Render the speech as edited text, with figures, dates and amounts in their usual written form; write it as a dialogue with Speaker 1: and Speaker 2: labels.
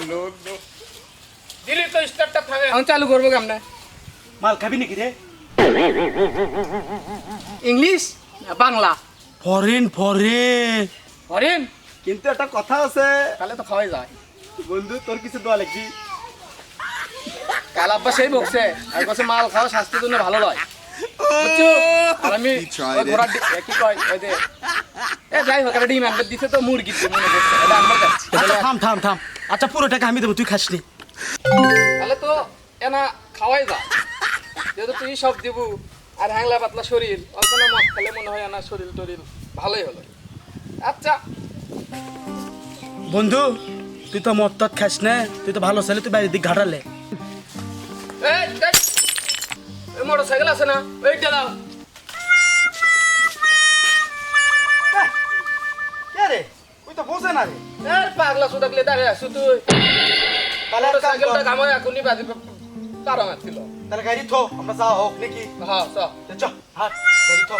Speaker 1: No দিলি তো স্টার্টটা থামে আমি চালু করবো কেমনে
Speaker 2: মাল খাবি নাকি রে
Speaker 1: English Bangla
Speaker 2: foreign foreign
Speaker 1: Horen
Speaker 2: কিন্তু একটা কথা আছে
Speaker 1: তাহলে তো খাওয়াই যায়
Speaker 2: বন্ধু তোর কিছু দোয়া লাগবি
Speaker 1: কাল আব্বা সেই বকছে আর কাছে মাল খাওয়া স্বাস্থ্যের জন্য ভালো নয় বুঝছো? আর আমি ওই ঘোড়ার কি কয় ওই যে যাই হোক একটা ডিম আনবে দিতে তো মুরগি দিয়ে মনে করছে এটা আনবার যাচ্ছে
Speaker 2: আচ্ছা থাম থাম থাম আচ্ছা পুরো টাকা আমি দেবো তুই খাস নি
Speaker 1: তাহলে তো এনা খাওয়াই যায় যেহেতু তুই সব দিব আর হ্যাংলা পাতলা শরীর অল্প না মদ খেলে মনে হয় না শরীর টরিল ভালোই হলো আচ্ছা
Speaker 2: বন্ধু তুই তো মদ টদ খাস না তুই তো ভালো ছেলে তুই বাইরের দিক ঘাটালে
Speaker 1: এই মোটর সাইকেল আছে না ওইটা দাও
Speaker 2: কে রে ওই তো বোঝে না রে
Speaker 1: পাগলা সুদাকলে দাঁড়িয়ে আছো তুই
Speaker 2: তাহলে
Speaker 1: মোটর সাইকেলটা কামাই এখনই বাজি তারা মারছিল
Speaker 2: তাহলে গাড়ি থো আমরা যাওয়া হোক নাকি
Speaker 1: হ্যাঁ চ
Speaker 2: চ হাট গাড়ি থো